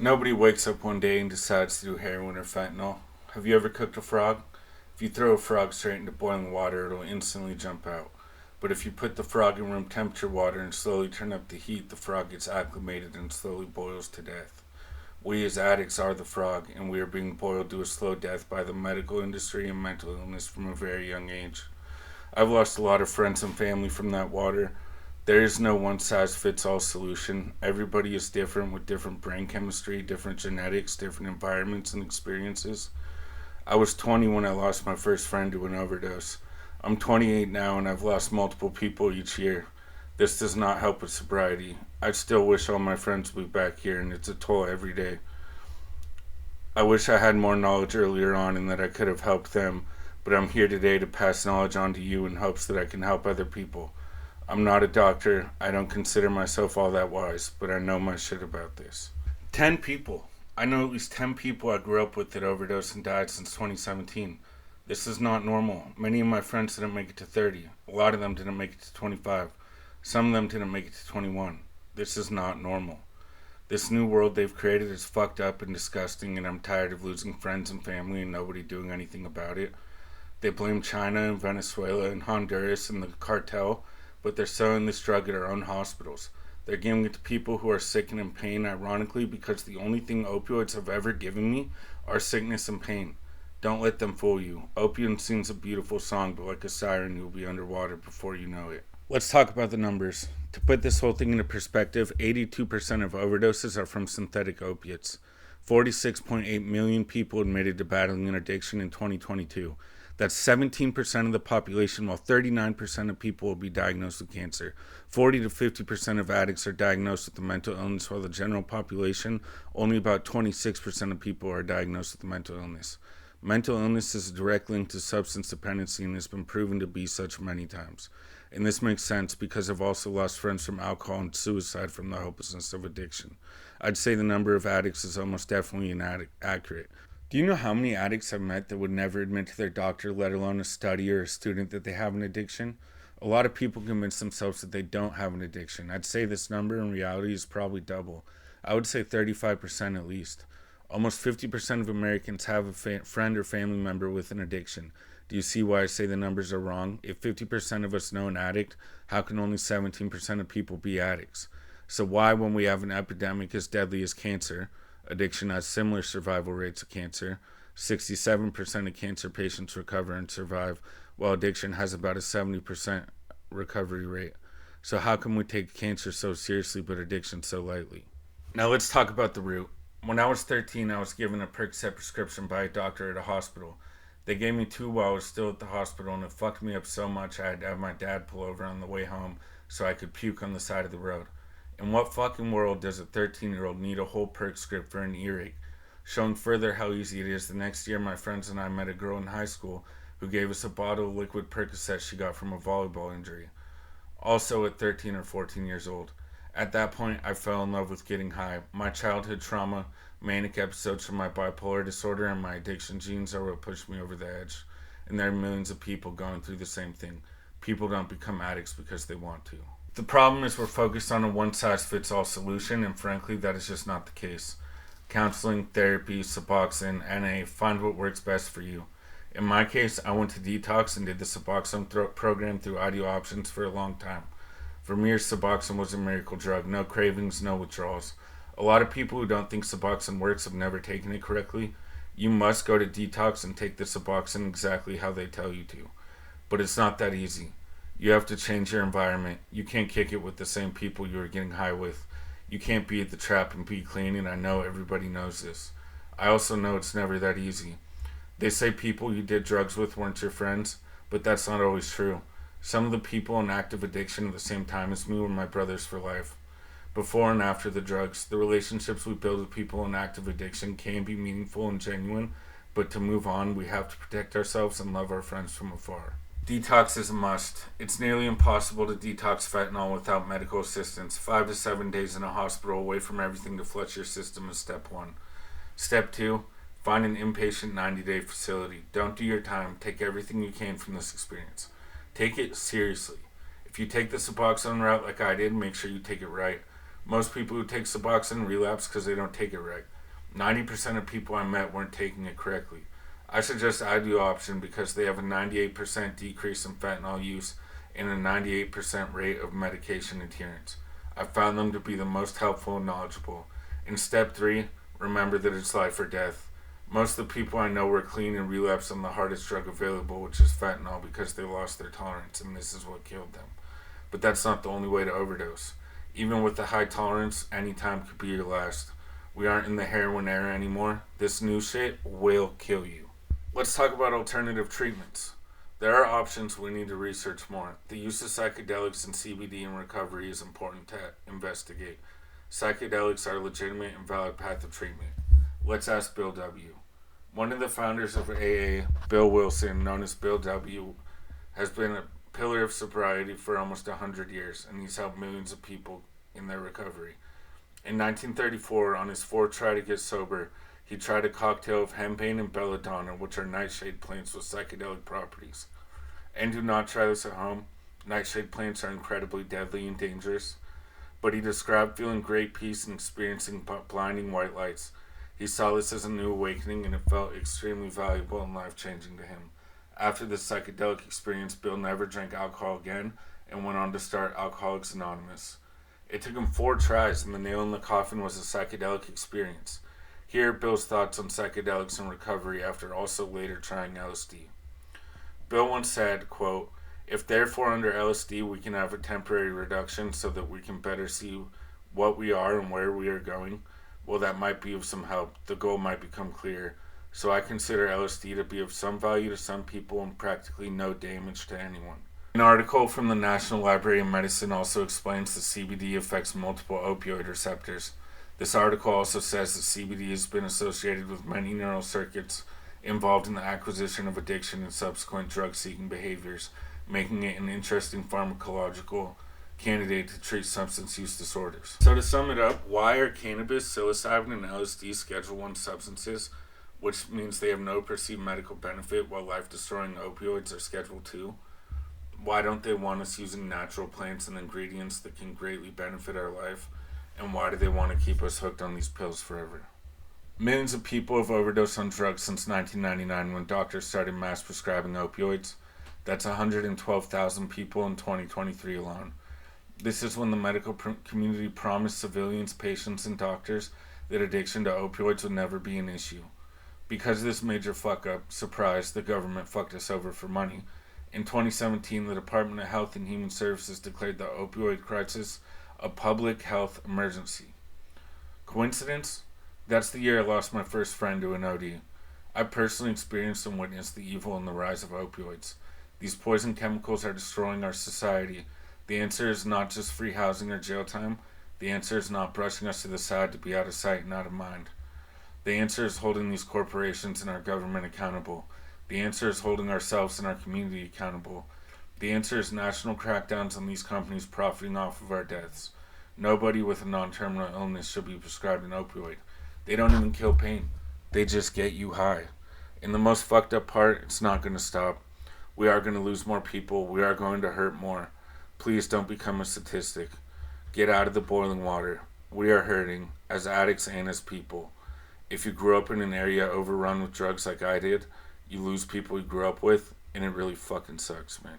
Nobody wakes up one day and decides to do heroin or fentanyl. Have you ever cooked a frog? If you throw a frog straight into boiling water, it'll instantly jump out. But if you put the frog in room temperature water and slowly turn up the heat, the frog gets acclimated and slowly boils to death. We as addicts are the frog, and we are being boiled to a slow death by the medical industry and mental illness from a very young age. I've lost a lot of friends and family from that water. There is no one size fits all solution. Everybody is different with different brain chemistry, different genetics, different environments and experiences. I was 20 when I lost my first friend to an overdose. I'm 28 now and I've lost multiple people each year. This does not help with sobriety. I still wish all my friends would be back here, and it's a toll every day. I wish I had more knowledge earlier on and that I could have helped them, but I'm here today to pass knowledge on to you in hopes that I can help other people. I'm not a doctor. I don't consider myself all that wise, but I know my shit about this. 10 people. I know at least 10 people I grew up with that overdosed and died since 2017. This is not normal. Many of my friends didn't make it to 30. A lot of them didn't make it to 25. Some of them didn't make it to 21. This is not normal. This new world they've created is fucked up and disgusting, and I'm tired of losing friends and family and nobody doing anything about it. They blame China and Venezuela and Honduras and the cartel, but they're selling this drug at our own hospitals. They're giving it to people who are sick and in pain, ironically, because the only thing opioids have ever given me are sickness and pain. Don't let them fool you. Opium sings a beautiful song, but like a siren, you'll be underwater before you know it. Let's talk about the numbers. To put this whole thing into perspective, 82% of overdoses are from synthetic opiates. 46.8 million people admitted to battling an addiction in 2022. That's 17% of the population, while 39% of people will be diagnosed with cancer. 40 to 50% of addicts are diagnosed with a mental illness, while the general population, only about 26% of people are diagnosed with a mental illness. Mental illness is a direct link to substance dependency and has been proven to be such many times. And this makes sense because I've also lost friends from alcohol and suicide from the hopelessness of addiction. I'd say the number of addicts is almost definitely inaccurate. Do you know how many addicts I've met that would never admit to their doctor, let alone a study or a student, that they have an addiction? A lot of people convince themselves that they don't have an addiction. I'd say this number in reality is probably double. I would say 35% at least. Almost 50% of Americans have a friend or family member with an addiction. Do you see why I say the numbers are wrong? If 50% of us know an addict, how can only 17% of people be addicts? So why, when we have an epidemic as deadly as cancer, addiction has similar survival rates of cancer, 67% of cancer patients recover and survive, while addiction has about a 70% recovery rate. So how can we take cancer so seriously but addiction so lightly? Now let's talk about the root. When I was 13, I was given a Percocet prescription by a doctor at a hospital. They gave me two while I was still at the hospital, and it fucked me up so much I had to have my dad pull over on the way home so I could puke on the side of the road. In what fucking world does a 13-year-old need a whole perk script for an earache? Showing further how easy it is, the next year my friends and I met a girl in high school who gave us a bottle of liquid Percocet she got from a volleyball injury. Also at 13 or 14 years old. At that point, I fell in love with getting high. My childhood trauma, manic episodes from my bipolar disorder, and my addiction genes are what pushed me over the edge. And there are millions of people going through the same thing. People don't become addicts because they want to. The problem is we're focused on a one-size-fits-all solution, and frankly, that is just not the case. Counseling, therapy, suboxone, NA, find what works best for you. In my case, I went to detox and did the suboxone program through Ideal Options for a long time. For me, Suboxone was a miracle drug. No cravings, no withdrawals. A lot of people who don't think Suboxone works have never taken it correctly. You must go to detox and take the Suboxone exactly how they tell you to. But it's not that easy. You have to change your environment. You can't kick it with the same people you were getting high with. You can't be at the trap and be clean, and I know everybody knows this. I also know it's never that easy. They say people you did drugs with weren't your friends, but that's not always true. Some of the people in active addiction at the same time as me were my brothers for life. Before and after the drugs, the relationships we build with people in active addiction can be meaningful and genuine, but to move on, we have to protect ourselves and love our friends from afar. Detox is a must. It's nearly impossible to detox fentanyl without medical assistance. 5 to 7 days in a hospital away from everything to flush your system is step 1. Step 2, find an inpatient 90-day facility. Don't do your time. Take everything you can from this experience. Take it seriously. If you take the Suboxone route like I did, make sure you take it right. Most people who take suboxone relapse because they don't take it right. 90% of people I met weren't taking it correctly. I suggest IDU option because they have a 98% decrease in fentanyl use and a 98% rate of medication adherence. I found them to be the most helpful and knowledgeable. In step 3, remember that it's life or death. Most of the people I know were clean and relapsed on the hardest drug available, which is fentanyl, because they lost their tolerance, and this is what killed them. But that's not the only way to overdose. Even with the high tolerance, any time could be your last. We aren't in the heroin era anymore. This new shit will kill you. Let's talk about alternative treatments. There are options we need to research more. The use of psychedelics and CBD in recovery is important to investigate. Psychedelics are a legitimate and valid path of treatment. Let's ask Bill W. One of the founders of AA, Bill Wilson, known as Bill W., has been a pillar of sobriety for almost 100 years, and he's helped millions of people in their recovery. In 1934, on his fourth try to get sober, he tried a cocktail of henbane and belladonna, which are nightshade plants with psychedelic properties. And do not try this at home. Nightshade plants are incredibly deadly and dangerous. But he described feeling great peace and experiencing blinding white lights. He saw this as a new awakening, and it felt extremely valuable and life-changing to him. After this psychedelic experience, Bill never drank alcohol again and went on to start Alcoholics Anonymous. It took him 4 tries, and the nail in the coffin was a psychedelic experience. Here are Bill's thoughts on psychedelics and recovery after also later trying LSD. Bill once said, quote, "If therefore under LSD we can have a temporary reduction so that we can better see what we are and where we are going, well, that might be of some help. The goal might become clear. So I consider LSD to be of some value to some people and practically no damage to anyone." An article from the National Library of Medicine also explains that CBD affects multiple opioid receptors. This article also says that CBD has been associated with many neural circuits involved in the acquisition of addiction and subsequent drug-seeking behaviors, making it an interesting pharmacological candidate to treat substance use disorders. So to sum it up, why are cannabis, psilocybin, and LSD Schedule I substances, which means they have no perceived medical benefit, while life-destroying opioids are Schedule II? Why don't they want us using natural plants and ingredients that can greatly benefit our life? And why do they want to keep us hooked on these pills forever? Millions of people have overdosed on drugs since 1999 when doctors started mass prescribing opioids. That's 112,000 people in 2023 alone. This is when the medical community promised civilians, patients, and doctors that addiction to opioids would never be an issue. Because of this major fuck-up, surprise, the government fucked us over for money. In 2017, the Department of Health and Human Services declared the opioid crisis a public health emergency. Coincidence? That's the year I lost my first friend to an OD. I personally experienced and witnessed the evil and the rise of opioids. These poison chemicals are destroying our society. The answer is not just free housing or jail time. The answer is not brushing us to the side to be out of sight and out of mind. The answer is holding these corporations and our government accountable. The answer is holding ourselves and our community accountable. The answer is national crackdowns on these companies profiting off of our deaths. Nobody with a non-terminal illness should be prescribed an opioid. They don't even kill pain. They just get you high. And the most fucked up part, it's not going to stop. We are going to lose more people. We are going to hurt more. Please don't become a statistic. Get out of the boiling water. We are hurting, as addicts and as people. If you grew up in an area overrun with drugs like I did, you lose people you grew up with, and it really fucking sucks, man.